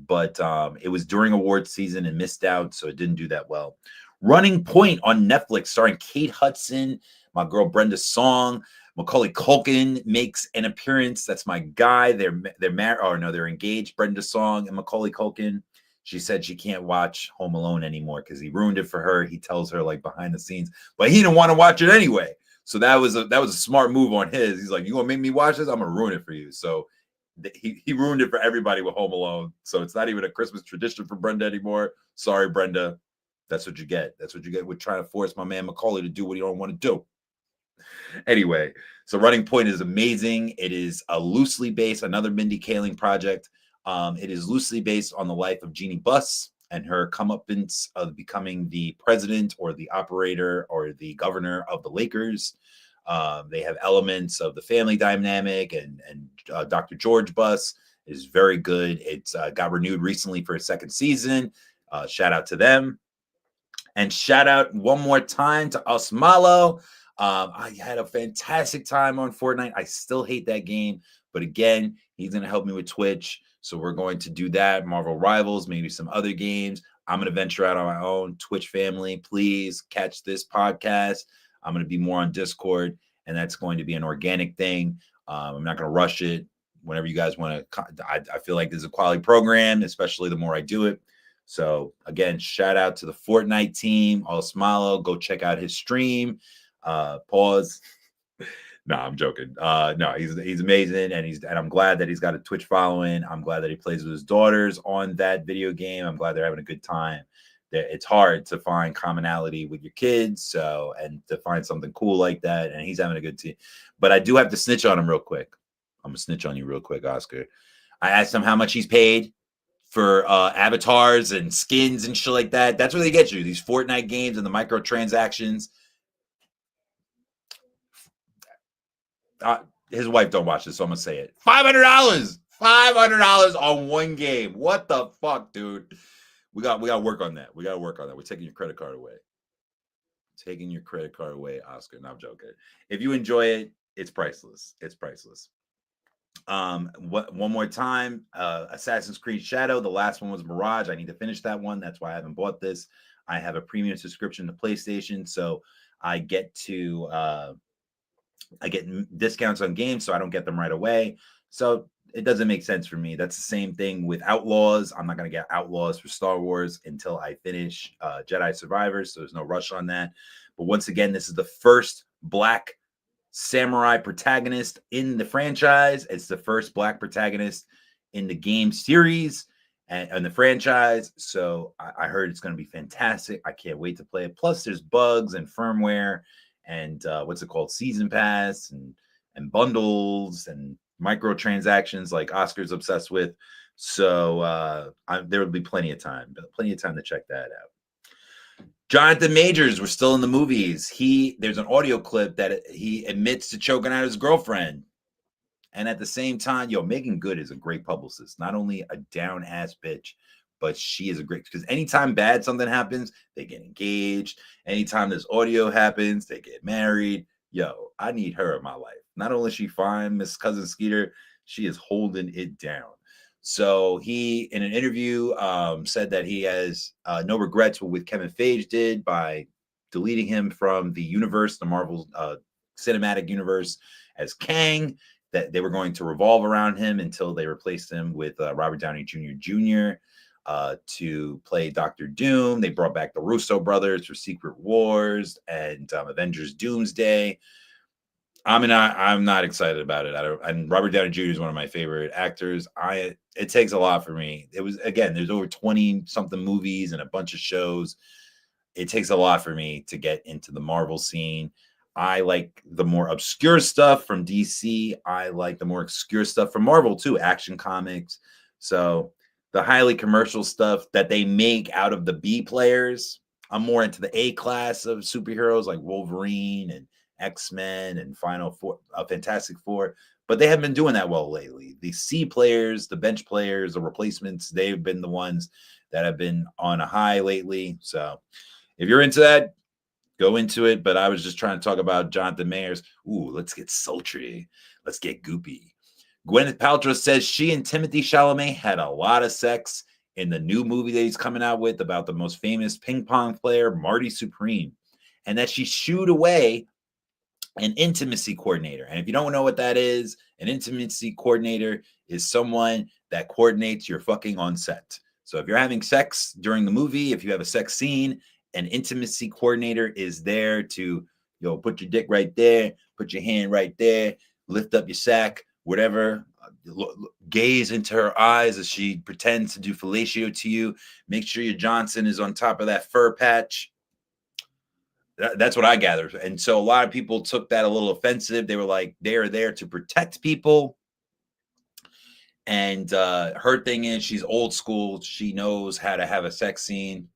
But it was during award season and missed out, so it didn't do that well. Running Point on Netflix, starring Kate Hudson, my girl Brenda Song. Macaulay Culkin makes an appearance. That's my guy. They're married, or no, they're engaged. Brenda Song and Macaulay Culkin. She said she can't watch Home Alone anymore because he ruined it for her. He tells her, like, behind the scenes, but he didn't want to watch it anyway. So that was a smart move on his. He's like, you gonna make me watch this? I'm gonna ruin it for you. So he ruined it for everybody with Home Alone. So it's not even a Christmas tradition for Brenda anymore. Sorry, Brenda. That's what you get. That's what you get with trying to force my man Macaulay to do what he don't want to do. Anyway, so Running Point is amazing. It is a loosely based, another Mindy Kaling project. It is loosely based on the life of Jeannie Buss and her comeuppance of becoming the president or the operator or the governor of the Lakers. They have elements of the family dynamic, and Dr. George Buss is very good. It's got renewed recently for a second season. Shout out to them. And shout out one more time to Osmalo. I had a fantastic time on Fortnite. I still hate that game, but again, he's going to help me with Twitch. So we're going to do that. Marvel Rivals, maybe some other games. I'm going to venture out on my own. Twitch family, please catch this podcast. I'm going to be more on Discord, and that's going to be an organic thing. I'm not going to rush it. Whenever you guys want to, I feel like this is a quality program, especially the more I do it. So again, shout out to the Fortnite team, Osmalo. Go check out his stream. Pause. No, I'm joking. No, he's amazing, and I'm glad that he's got a Twitch following. I'm glad that he plays with his daughters on that video game. I'm glad they're having a good time. It's hard to find commonality with your kids, and to find something cool like that, and he's having a good team. But I do have to snitch on him real quick. I'm gonna snitch on you real quick, Oscar. I asked him how much he's paid for avatars and skins and shit like that. That's where they get you, these Fortnite games and the microtransactions. His wife don't watch this, so I'm gonna say it. $500 on one game. What the fuck, dude? We got to work on that. We're taking your credit card away. Oscar. No, I'm joking. If you enjoy it, it's priceless. One more time, Assassin's Creed Shadow. The last one was Mirage. I need to finish that one. That's why I haven't bought this. I have a premium subscription to PlayStation, so I get discounts on games, so I don't get them right away. So it doesn't make sense for me. That's the same thing with Outlaws. I'm not going to get Outlaws for Star Wars until I finish Jedi Survivors, so there's no rush on that. But once again, this is the first Black samurai protagonist in the franchise. It's the first Black protagonist in the game series, and the franchise. So I heard it's going to be fantastic. I can't wait to play it. Plus, there's bugs and firmware and what's it called, season pass and bundles and microtransactions like Oscar's obsessed with. So there will be plenty of time to check that out. Jonathan Majors was still in the movies. There's an audio clip that he admits to choking out his girlfriend. And at the same time, Megan Good is a great publicist. Not only a down ass bitch, but she is a great, because anytime bad something happens, they get engaged. Anytime this audio happens, they get married. I need her in my life. Not only is she fine, Miss Cousin Skeeter, she is holding it down. So he, in an interview, said that he has no regrets with what Kevin Feige did by deleting him from the universe, the Marvel cinematic universe, as Kang, that they were going to revolve around him until they replaced him with Robert Downey Jr. To play Doctor Doom. They brought back the Russo brothers for Secret Wars and Avengers Doomsday. I'm not excited about it. And Robert Downey Jr. is one of my favorite actors. It takes a lot for me. It was, again, there's over 20 something movies and a bunch of shows. It takes a lot for me to get into the Marvel scene. I like the more obscure stuff from DC. I like the more obscure stuff from Marvel too, Action Comics. So the highly commercial stuff that they make out of the B players, I'm more into the A class of superheroes like Wolverine and X-Men and Fantastic Four, but they haven't been doing that well lately. The C players, the bench players, the replacements, they've been the ones that have been on a high lately. So if you're into that, go into it. But I was just trying to talk about Jonathan Majors. Ooh, let's get sultry. Let's get goopy. Gwyneth Paltrow says she and Timothée Chalamet had a lot of sex in the new movie that he's coming out with about the most famous ping pong player, Marty Supreme, and that she shooed away an intimacy coordinator. And if you don't know what that is, an intimacy coordinator is someone that coordinates your fucking on set. So if you're having sex during the movie, if you have a sex scene, an intimacy coordinator is there to, put your dick right there, put your hand right there, lift up your sack, whatever, gaze into her eyes as she pretends to do fellatio to you. Make sure your Johnson is on top of that fur patch. That's what I gathered. And so a lot of people took that a little offensive. They were like, they are there to protect people. And her thing is, she's old school. She knows how to have a sex scene.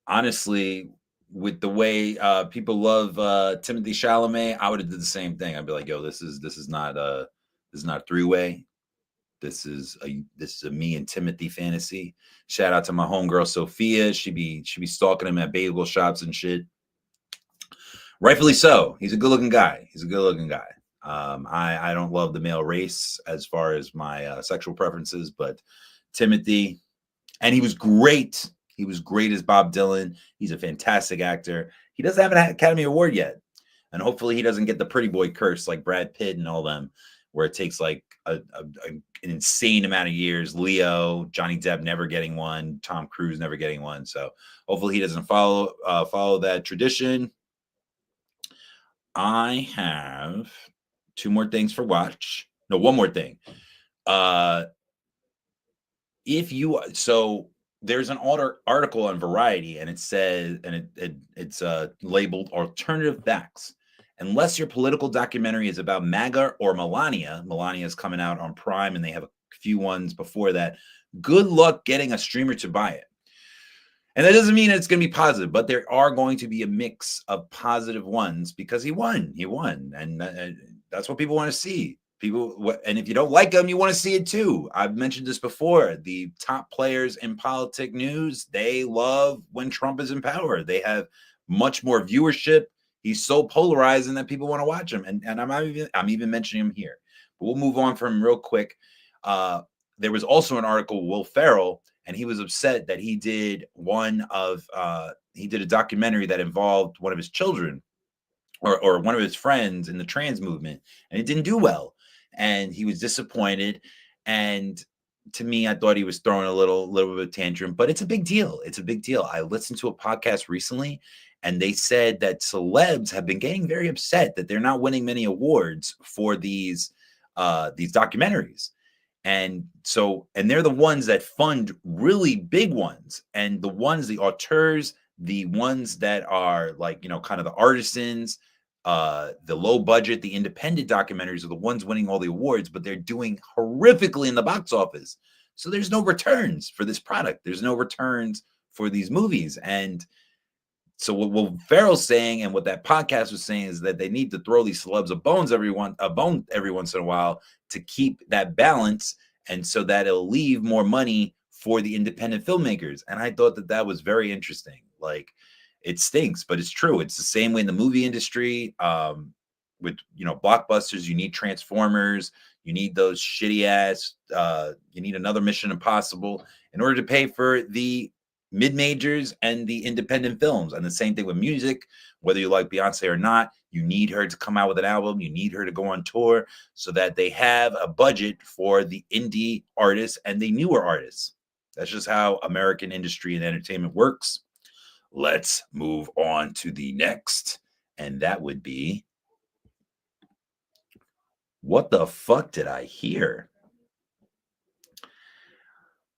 Honestly, with the way people love Timothée Chalamet, I would have did the same thing. I'd be like, this is not a three-way. This is a me and Timothy fantasy. Shout out to my homegirl Sophia. She be stalking him at bagel shops and shit. Rightfully so. He's a good-looking guy. I don't love the male race as far as my sexual preferences, but Timothy, and he was great. He was great as Bob Dylan. He's a fantastic actor. He doesn't have an Academy Award yet, and hopefully he doesn't get the pretty boy curse like Brad Pitt and all them, where it takes like an insane amount of years. Leo, Johnny Depp never getting one, Tom Cruise never getting one. So hopefully he doesn't follow that tradition. I have two more things for watch. No, one more thing. So there's an article on Variety, and it says, and it's labeled alternative facts. Unless your political documentary is about MAGA or Melania is coming out on Prime, and they have a few ones before that. Good luck getting a streamer to buy it. And that doesn't mean it's going to be positive, but there are going to be a mix of positive ones because he won. And that's what people want to see. And if you don't like him, you want to see it too. I've mentioned this before. The top players in politic news, they love when Trump is in power. They have much more viewership. He's so polarizing that people want to watch him. And I'm even mentioning him here. But we'll move on from him real quick. There was also an article, Will Ferrell, and he was upset that he did a documentary that involved one of his children or one of his friends in the trans movement, and it didn't do well. And he was disappointed. And to me, I thought he was throwing a little bit of a tantrum, but it's a big deal. It's a big deal. I listened to a podcast recently, and they said that celebs have been getting very upset that they're not winning many awards for these documentaries. And they're the ones that fund really big ones. And the auteurs, the ones that are like, kind of the artisans, the low budget, the independent documentaries are the ones winning all the awards, but they're doing horrifically in the box office. So there's no returns for this product. There's no returns for these movies. And so what Farrell's saying and what that podcast was saying is that they need to throw these celebs a bone every once in a while to keep that balance, and so that it'll leave more money for the independent filmmakers. And I thought that was very interesting. Like, it stinks, but it's true. It's the same way in the movie industry. With blockbusters, you need Transformers, you need those shitty ass, you need another Mission Impossible in order to pay for the mid-majors and the independent films. And the same thing with music, whether you like Beyonce or not, you need her to come out with an album, you need her to go on tour, so that they have a budget for the indie artists and the newer artists. That's just how American industry and entertainment works. Let's move on to the next, and that would be, what the fuck did I hear?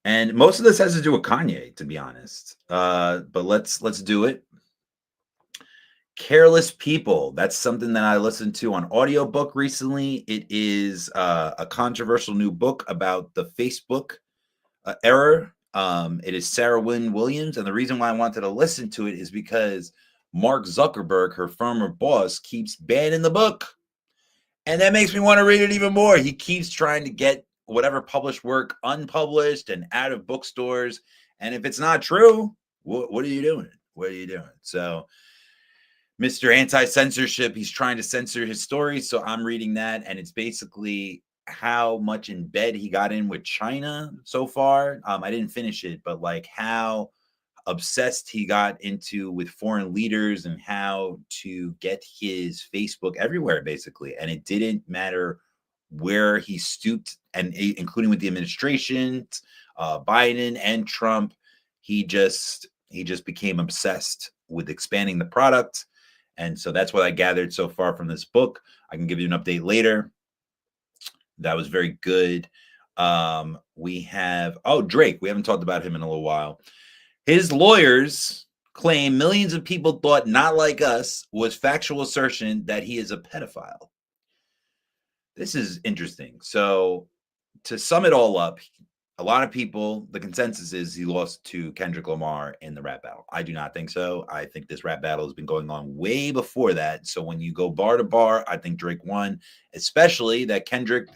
And most of this has to do with Kanye, to be honest. But let's do it. Careless People. That's something that I listened to on audiobook recently. It is a controversial new book about the Facebook error. It is Sarah Wynne Williams. And the reason why I wanted to listen to it is because Mark Zuckerberg, her former boss, keeps banning the book. And that makes me want to read it even more. He keeps trying to get whatever published work unpublished and out of bookstores. And if it's not true, what are you doing? What are you doing? So Mr. Anti-Censorship, he's trying to censor his story. So I'm reading that. And it's basically how much in bed he got in with China so far. I didn't finish it, but like how obsessed he got into with foreign leaders and how to get his Facebook everywhere, basically. And it didn't matter where he stooped, and including with the administration, Biden and Trump, he just became obsessed with expanding the product. And so that's what I gathered so far from this book. I can give you an update later. That was very good. We have, Drake. We haven't talked about him in a little while. His lawyers claim millions of people thought Not Like Us was factual assertion that he is a pedophile. This is interesting. So to sum it all up, a lot of people, the consensus is he lost to Kendrick Lamar in the rap battle. I do not think so. I think this rap battle has been going on way before that. So when you go bar to bar, I think Drake won, especially that Kendrick,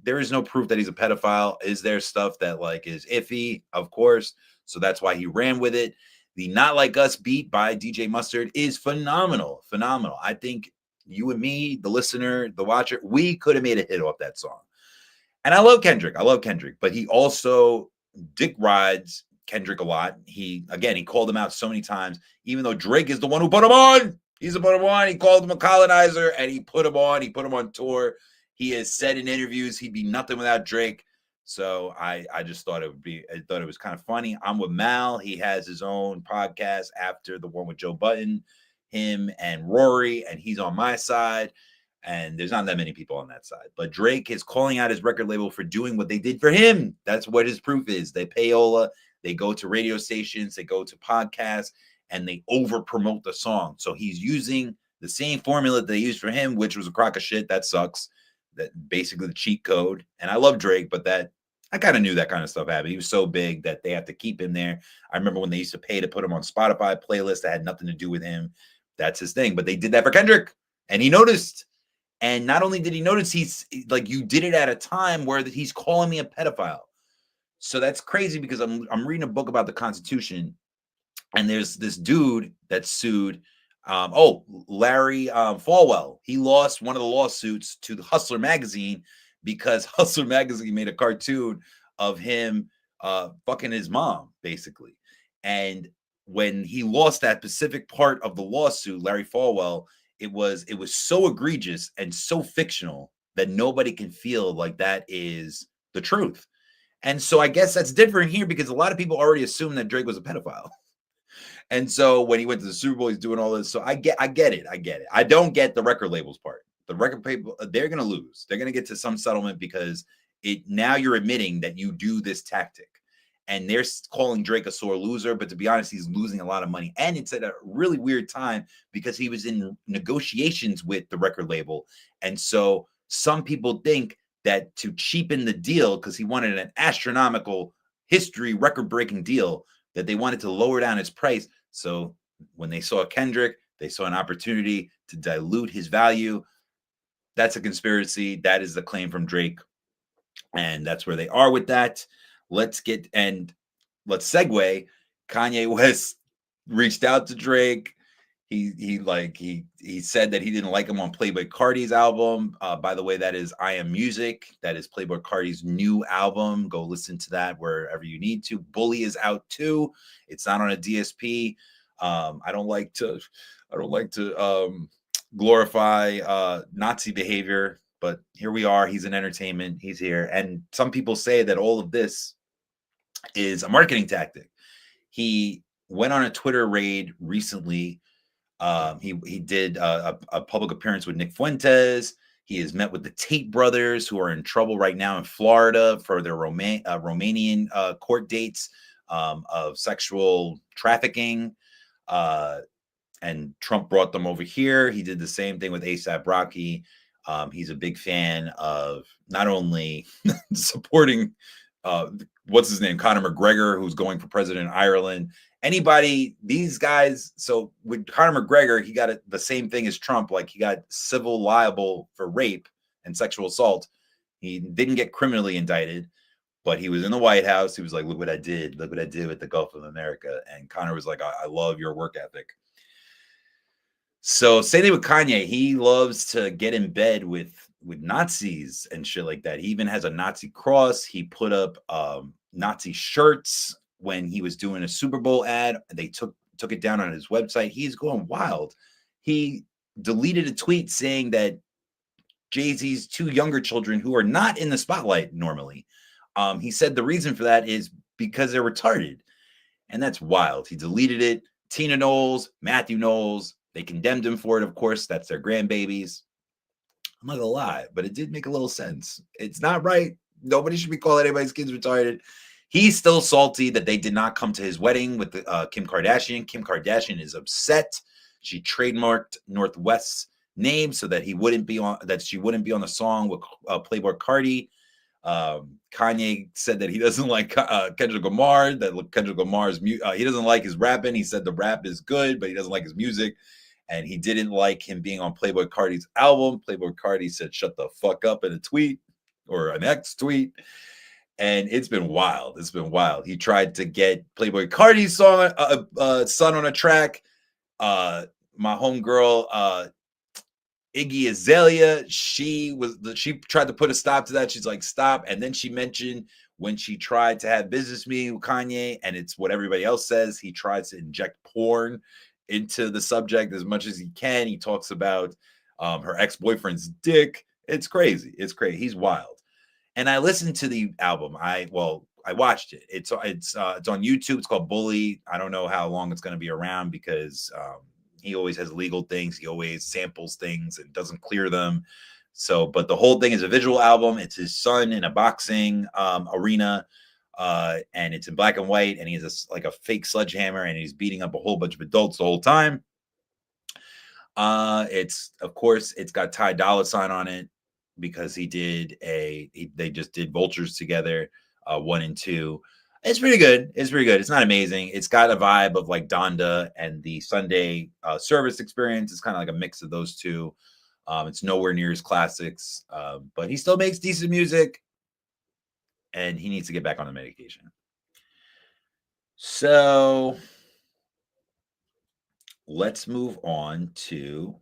there is no proof that he's a pedophile. Is there stuff that like is iffy? Of course. So that's why he ran with it. The Not Like Us beat by DJ Mustard is phenomenal. Phenomenal. I think you and me, the listener, the watcher, we could have made a hit off that song. And I love Kendrick. But he also dick rides Kendrick a lot. He called him out so many times, even though Drake is the one who put him on. He's the put him on. He called him a colonizer and he put him on. He put him on tour. He has said in interviews he'd be nothing without Drake. So I just thought it was kind of funny. I'm with Mal. He has his own podcast after the one with Joe Budden, him and Rory, and he's on my side. And there's not that many people on that side. But Drake is calling out his record label for doing what they did for him. That's what his proof is. They payola, they go to radio stations, they go to podcasts, and they over promote the song. So he's using the same formula that they used for him, which was a crock of shit. That sucks. That basically the cheat code. And I love Drake, but I kind of knew that kind of stuff happened. He was so big that they have to keep him there. I remember when they used to pay to put him on Spotify playlists that had nothing to do with him. That's his thing. But they did that for Kendrick, and he noticed. And not only did he notice, he's like, you did it at a time where he's calling me a pedophile. So that's crazy because I'm reading a book about the Constitution, and there's this dude that sued. Larry Falwell. He lost one of the lawsuits to the Hustler magazine because Hustler magazine made a cartoon of him fucking his mom, basically. And when he lost that specific part of the lawsuit, Larry Falwell, it was so egregious and so fictional that nobody can feel like that is the truth. And so I guess that's different here because a lot of people already assumed that Drake was a pedophile. And so when he went to the Super Bowl, he's doing all this. So I get it. I don't get the record labels part. The record people, they're going to lose. They're going to get to some settlement because now you're admitting that you do this tactic. And they're calling Drake a sore loser, but to be honest, he's losing a lot of money. And it's at a really weird time because he was in negotiations with the record label. And so some people think that to cheapen the deal, because he wanted an astronomical history record-breaking deal, that they wanted to lower down his price. So when they saw Kendrick, they saw an opportunity to dilute his value. That's a conspiracy. That is the claim from Drake. And that's where they are with that. Let's segue. Kanye West reached out to Drake. He said that he didn't like him on Playboi Carti's album. By the way, that is I Am Music. That is Playboi Carti's new album. Go listen to that wherever you need to. Bully is out too. It's not on a DSP. I don't like to glorify Nazi behavior, but here we are. He's in entertainment. He's here. And some people say that all of this is a marketing tactic. He went on a Twitter raid recently. He did a public appearance with Nick Fuentes. He has met with the Tate brothers, who are in trouble right now in Florida for their Romanian court dates of sexual trafficking. And Trump brought them over here. He did the same thing with A$AP Rocky. He's a big fan of not only supporting what's his name, Conor McGregor, who's going for president in Ireland. These guys. So with Conor McGregor, he got the same thing as Trump. Like, he got civil liable for rape and sexual assault. He didn't get criminally indicted, but he was in the White House. He was like, look what I did. Look what I did with the Gulf of America. And Conor was like, I love your work ethic. So same thing with Kanye. He loves to get in bed with Nazis and shit like that. He even has a Nazi cross. He put up Nazi shirts when he was doing a Super Bowl ad. They took it down on his website. He's going wild. He deleted a tweet saying that Jay-Z's two younger children, who are not in the spotlight normally, he said the reason for that is because they're retarded. And that's wild. He deleted it. Tina Knowles, Matthew Knowles, they condemned him for it, of course. That's their grandbabies. I'm not gonna lie, but it did make a little sense. It's not right. Nobody should be calling anybody's kids retarded. He's still salty that they did not come to his wedding with Kim Kardashian. Kim Kardashian is upset. She trademarked North West's name so that she wouldn't be on the song with Playboi Carti. Kanye said that he doesn't like Kendrick Lamar. That Kendrick Lamar's he doesn't like his rapping. He said the rap is good, but he doesn't like his music. And he didn't like him being on Playboi Carti's album. Playboi Carti said, shut the fuck up in a tweet or an X tweet. And it's been wild. It's been wild. He tried to get Playboi Carti's song, son on a track. My homegirl, Iggy Azalea, she tried to put a stop to that. She's like, stop. And then she mentioned when she tried to have business meeting with Kanye, and it's what everybody else says. He tries to inject porn into the subject as much as he can. He talks about her ex-boyfriend's dick. It's crazy. It's crazy. He's wild. And I listened to the album. I watched it. It's on YouTube. It's called Bully. I don't know how long it's going to be around because he always has legal things. He always samples things and doesn't clear them. So, but the whole thing is a visual album. It's his son in a boxing arena. And it's in black and white, and he has like a fake sledgehammer, and he's beating up a whole bunch of adults the whole time. It's got Ty Dolla $ign on it because they just did Vultures together, 1 and 2. It's pretty good. It's not amazing. It's got a vibe of like Donda and the Sunday Service Experience. It's kind of like a mix of those two. It's nowhere near his classics, but he still makes decent music. And he needs to get back on the medication. So let's move on to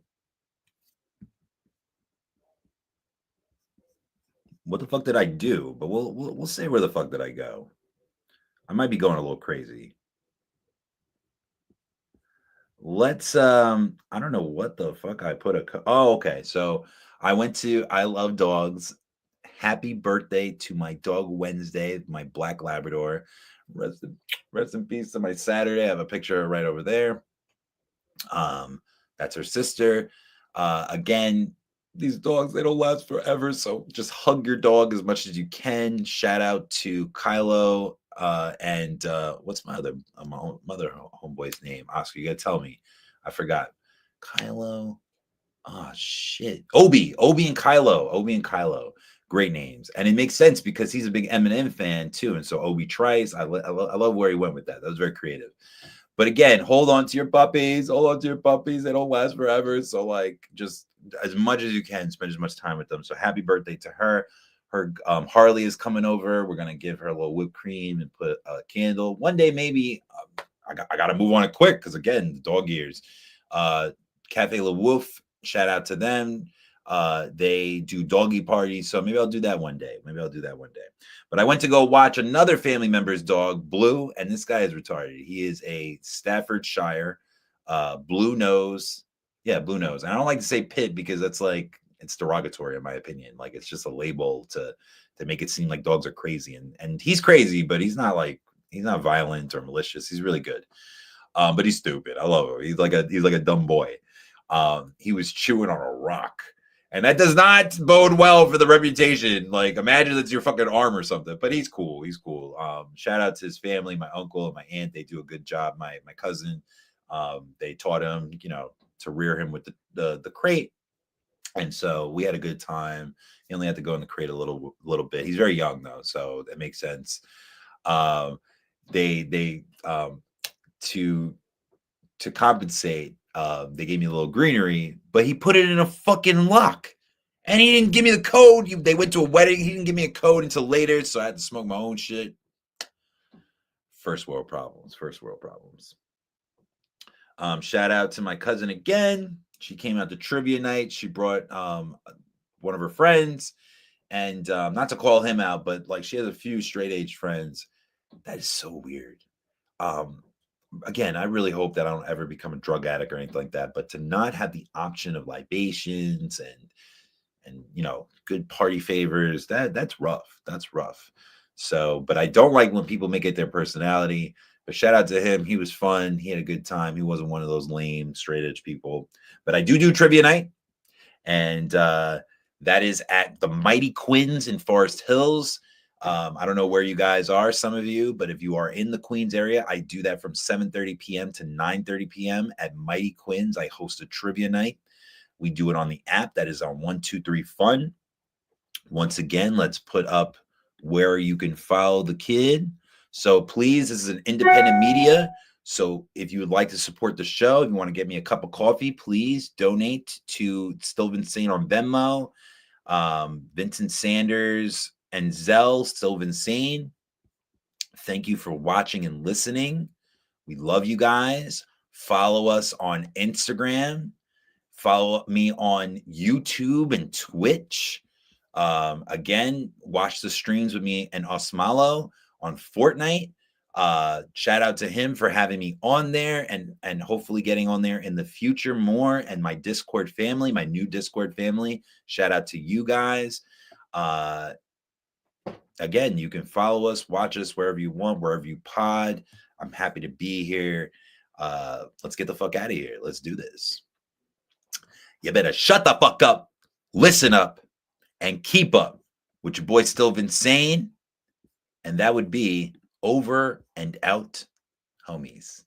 what the fuck did I do? But we'll say where the fuck did I go. I might be going a little crazy. Let's I don't know what the fuck I put okay. So I went to I Love Dogs. Happy birthday to my dog Wednesday, my black Labrador. Rest in peace to my Saturday. I have a picture of her right over there. That's her sister. Again, these dogs, they don't last forever. So just hug your dog as much as you can. Shout out to Kylo and what's my other homeboy's name? Oscar, you gotta tell me. I forgot. Kylo. Oh shit. Obi and Kylo. Great names. And it makes sense because he's a big Eminem fan too. And so Obi Trice, I love where he went with that. That was very creative. But again, hold on to your puppies. Hold on to your puppies. They don't last forever. So like just as much as you can, spend as much time with them. So happy birthday to her. Her Harley is coming over. We're gonna give her a little whipped cream and put a candle. One day, maybe I got to move on it quick because again, the dog years. Cafe La Wolf, shout out to them. They do doggy parties, so maybe I'll do that one day. But I went to go watch another family member's dog, Blue, and this guy is retarded. He is a Staffordshire blue nose. Yeah, blue nose. And I don't like to say pit because that's like it's derogatory in my opinion. Like it's just a label to make it seem like dogs are crazy. And he's crazy, but he's not violent or malicious. He's really good. But he's stupid. I love him. He's like a dumb boy. He was chewing on a rock. And that does not bode well for the reputation. Like, imagine it's your fucking arm or something. But he's cool. Shout out to his family, my uncle and my aunt. They do a good job. My cousin, they taught him, to rear him with the crate. And so we had a good time. He only had to go in the crate a little bit. He's very young though, so that makes sense. To compensate, they gave me a little greenery, but he put it in a fucking lock. And he didn't give me the code. They went to a wedding. He didn't give me a code until later, so I had to smoke my own shit. First world problems. Shout out to my cousin again. She came out to trivia night. She brought one of her friends. And not to call him out, but like she has a few straight age friends. That is so weird. Again, I really hope that I don't ever become a drug addict or anything like that. But to not have the option of libations and good party favors, that's rough. So, but I don't like when people make it their personality. But shout out to him. He was fun. He had a good time. He wasn't one of those lame straight edge people. But I do trivia night, and that is at the Mighty Quins in Forest Hills. I don't know where you guys are, some of you, but if you are in the Queens area, I do that from 7:30 p.m. to 9:30 p.m. at Mighty Quins. I host a trivia night. We do it on the app that is on 123 Fun. Once again, let's put up where you can follow the kid. So please, this is an independent media. So if you would like to support the show, if you want to get me a cup of coffee, please donate to StillVinSane on Venmo, Vincent Sanders and Zell, StillVinSane. Thank you for watching and listening. We love you guys. Follow us on Instagram. Follow me on YouTube and Twitch. Again, watch the streams with me and Osmalo on Fortnite. Shout out to him for having me on there and hopefully getting on there in the future more. And my Discord family, my new Discord family. Shout out to you guys. Again, you can follow us, watch us wherever you want, wherever you pod. I'm happy to be here. Let's get the fuck out of here. Let's do this. You better shut the fuck up, listen up, and keep up with your boy StillVinSane. And that would be over and out, homies.